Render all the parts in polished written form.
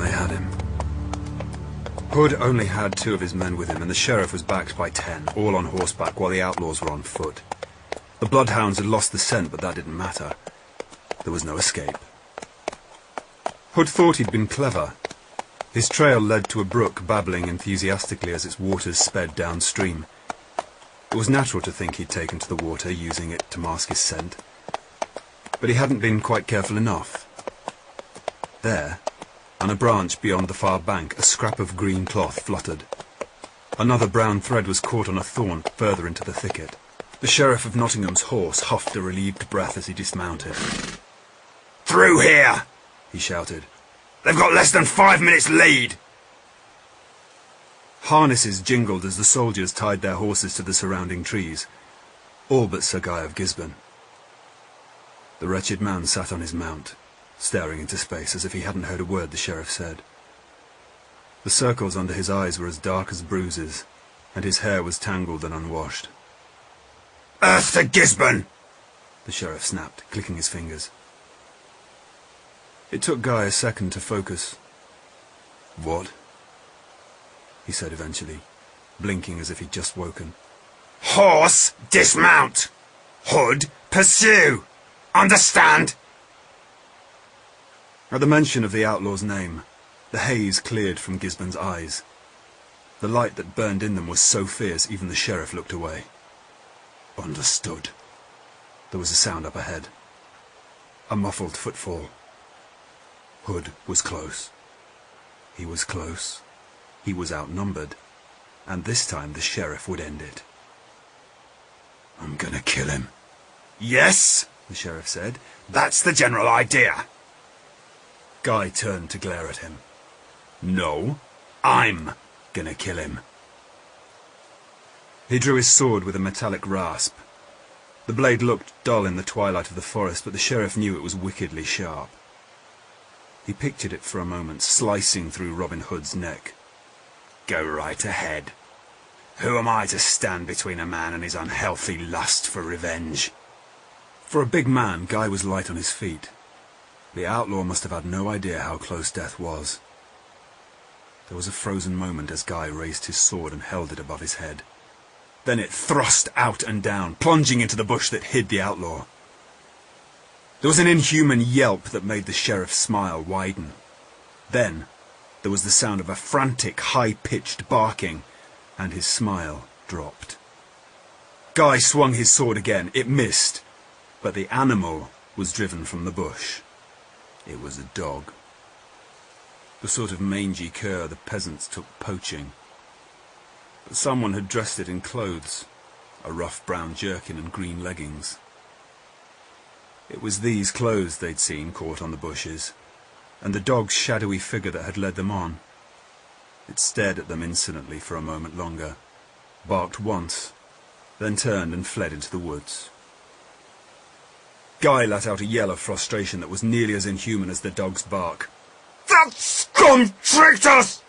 they had him. Hood only had 2 of his men with him, and the sheriff was backed by 10, all on horseback, while the outlaws were on foot. The bloodhounds had lost the scent, but that didn't matter. There was no escape. Hood thought he'd been clever. His trail led to a brook babbling enthusiastically as its waters sped downstream. It was natural to think he'd taken to the water, using it to mask his scent. But he hadn't been quite careful enough. There, on a branch beyond the far bank, a scrap of green cloth fluttered. Another brown thread was caught on a thorn further into the thicket. The Sheriff of Nottingham's horse huffed a relieved breath as he dismounted. "Through here!" he shouted. "They've got less than 5 minutes lead!" Harnesses jingled as the soldiers tied their horses to the surrounding trees, all but Sir Guy of Gisborne. The wretched man sat on his mount, staring into space as if he hadn't heard a word the sheriff said. The circles under his eyes were as dark as bruises, and his hair was tangled and unwashed. "Earth to Gisborne!" the sheriff snapped, clicking his fingers. It took Guy a second to focus. "What?" he said eventually, blinking as if he'd just woken. "Horse, dismount! Hood, pursue! Understand?" At the mention of the outlaw's name, the haze cleared from Gisborne's eyes. The light that burned in them was so fierce even the sheriff looked away. Understood. There was a sound up ahead. A muffled footfall. Hood was close. He was close. He was outnumbered. And this time the sheriff would end it. "I'm gonna kill him." "Yes," the sheriff said. "That's the general idea." Guy turned to glare at him. "No, I'm gonna kill him." He drew his sword with a metallic rasp. The blade looked dull in the twilight of the forest, but the sheriff knew it was wickedly sharp. He pictured it for a moment, slicing through Robin Hood's neck. "Go right ahead. Who am I to stand between a man and his unhealthy lust for revenge?" For a big man, Guy was light on his feet. The outlaw must have had no idea how close death was. There was a frozen moment as Guy raised his sword and held it above his head. Then it thrust out and down, plunging into the bush that hid the outlaw. There was an inhuman yelp that made the sheriff's smile widen. Then there was the sound of a frantic, high-pitched barking, and his smile dropped. Guy swung his sword again. It missed, but the animal was driven from the bush. It was a dog. The sort of mangy cur the peasants took poaching. But someone had dressed it in clothes, a rough brown jerkin and green leggings. It was these clothes they'd seen caught on the bushes, and the dog's shadowy figure that had led them on. It stared at them insolently for a moment longer, barked once, then turned and fled into the woods. Guy let out a yell of frustration that was nearly as inhuman as the dog's bark. "That scum tricked us!"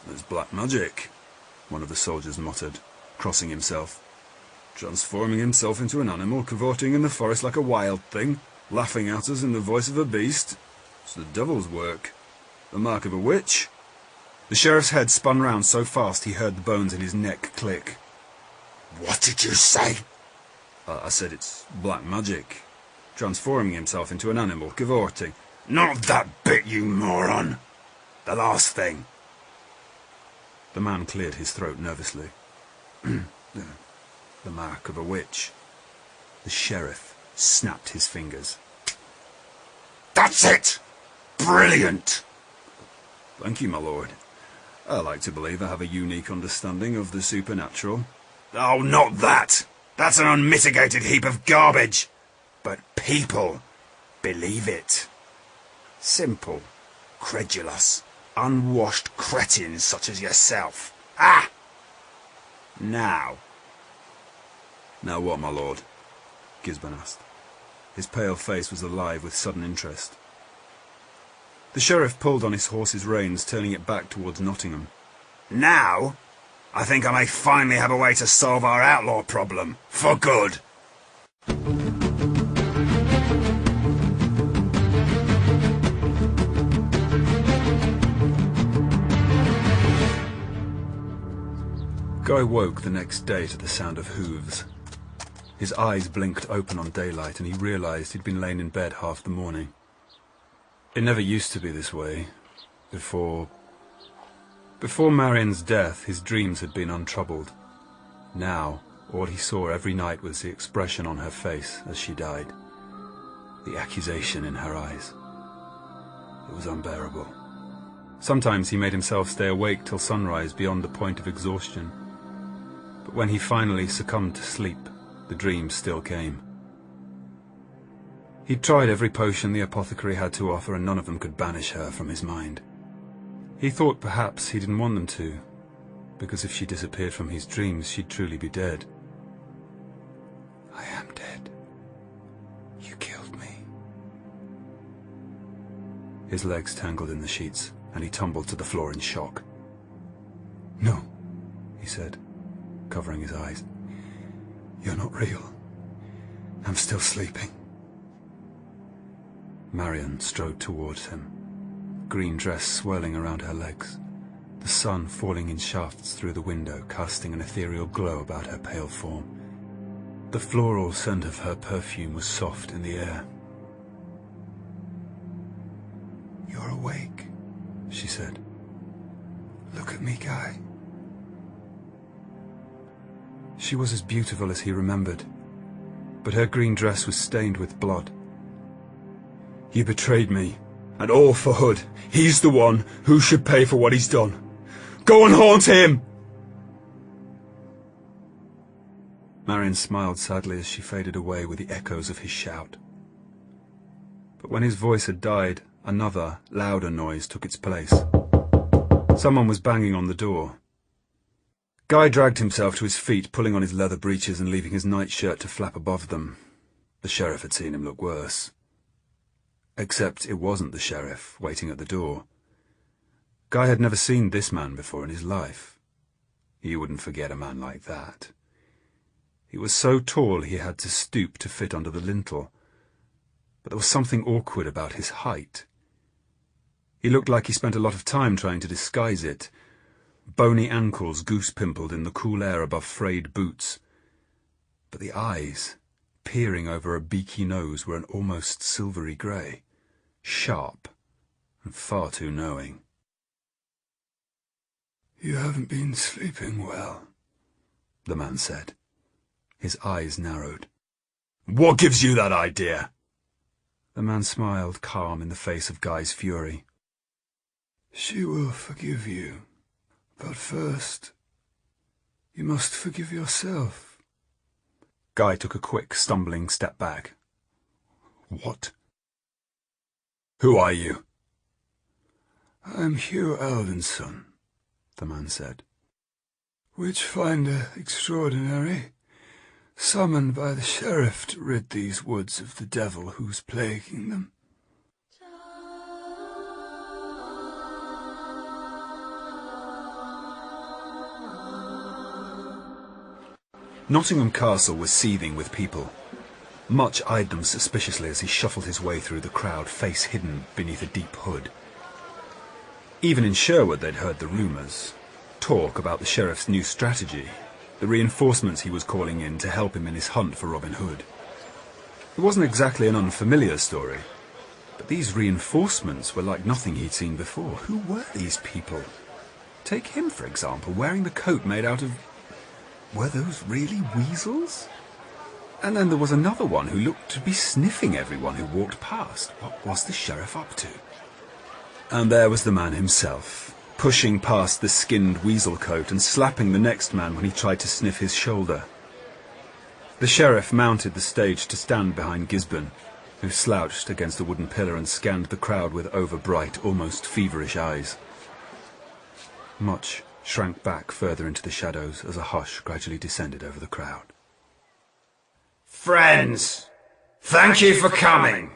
"There's black magic," one of the soldiers muttered, crossing himself. "Transforming himself into an animal, cavorting in the forest like a wild thing, laughing at us in the voice of a beast. It's the devil's work. The mark of a witch." The sheriff's head spun round so fast he heard the bones in his neck click. "What did you say?" I said it's black magic. Transforming himself into an animal, cavorting. "Not that bit, you moron. The last thing." The man cleared his throat nervously. The mark of a witch. The sheriff snapped his fingers. "That's it! Brilliant!" "Thank you, my lord. I like to believe I have a unique understanding of the supernatural." "Oh, not that! That's an unmitigated heap of garbage. But people believe it. Simple, credulous, unwashed cretins such as yourself. Ah! Now." "Now what, my lord?" Gisborne asked. His pale face was alive with sudden interest. The sheriff pulled on his horse's reins, turning it back towards Nottingham. "Now, I think I may finally have a way to solve our outlaw problem, for good." Guy woke the next day to the sound of hooves. His eyes blinked open on daylight, and he realized he'd been laying in bed half the morning. It never used to be this way. Before Marion's death, his dreams had been untroubled. Now, all he saw every night was the expression on her face as she died. The accusation in her eyes. It was unbearable. Sometimes he made himself stay awake till sunrise beyond the point of exhaustion. But when he finally succumbed to sleep, the dreams still came. He'd tried every potion the apothecary had to offer, and none of them could banish her from his mind. He thought perhaps he didn't want them to, because if she disappeared from his dreams, she'd truly be dead. I am dead. You killed me. His legs tangled in the sheets, and he tumbled to the floor in shock. No, he said, covering his eyes. You're not real. I'm still sleeping. Marion strode towards him, green dress swirling around her legs, the sun falling in shafts through the window, casting an ethereal glow about her pale form. The floral scent of her perfume was soft in the air. You're awake, she said. Look at me, Guy. She was as beautiful as he remembered, but her green dress was stained with blood. You betrayed me, and all for Hood. He's the one who should pay for what he's done. Go and haunt him! Marion smiled sadly as she faded away with the echoes of his shout. But when his voice had died, another, louder noise took its place. Someone was banging on the door. Guy dragged himself to his feet, pulling on his leather breeches and leaving his nightshirt to flap above them. The sheriff had seen him look worse. Except it wasn't the sheriff waiting at the door. Guy had never seen this man before in his life. He wouldn't forget a man like that. He was so tall he had to stoop to fit under the lintel. But there was something awkward about his height. He looked like he spent a lot of time trying to disguise it. Bony ankles goose-pimpled in the cool air above frayed boots. But the eyes, peering over a beaky nose, were an almost silvery grey, sharp and far too knowing. You haven't been sleeping well, the man said. His eyes narrowed. What gives you that idea? The man smiled, calm in the face of Guy's fury. She will forgive you. But first, you must forgive yourself. Guy took a quick, stumbling step back. What? Who are you? I'm Hugh Alvinson, the man said. Witchfinder extraordinary, summoned by the sheriff to rid these woods of the devil who's plaguing them. Nottingham Castle was seething with people. Much eyed them suspiciously as he shuffled his way through the crowd, face hidden beneath a deep hood. Even in Sherwood they'd heard the rumours. Talk about the sheriff's new strategy, the reinforcements he was calling in to help him in his hunt for Robin Hood. It wasn't exactly an unfamiliar story, but these reinforcements were like nothing he'd seen before. Who were these people? Take him, for example, wearing the coat made out of... Were those really weasels? And then there was another one who looked to be sniffing everyone who walked past. What was the sheriff up to? And there was the man himself, pushing past the skinned weasel coat and slapping the next man when he tried to sniff his shoulder. The sheriff mounted the stage to stand behind Gisborne, who slouched against a wooden pillar and scanned the crowd with over-bright, almost feverish eyes. Much shrank back further into the shadows as a hush gradually descended over the crowd. Friends, thank you for coming.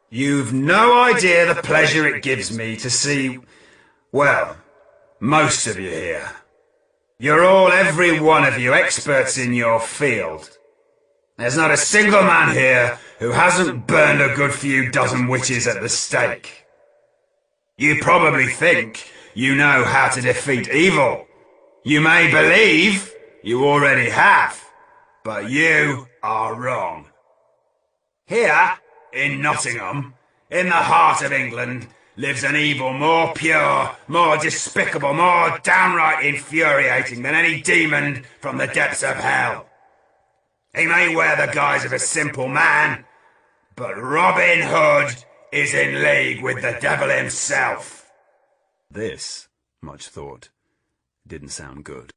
You've no idea the pleasure it gives me to see, well, most of you here. You're all, every one of you, experts in your field. There's not a single man here who hasn't burned a good few dozen witches at the stake. You probably think you know how to defeat evil. You may believe you already have, but you are wrong. Here, in Nottingham, in the heart of England, lives an evil more pure, more despicable, more downright infuriating than any demon from the depths of hell. He may wear the guise of a simple man, but Robin Hood is in league with the devil himself. This, Much thought, didn't sound good.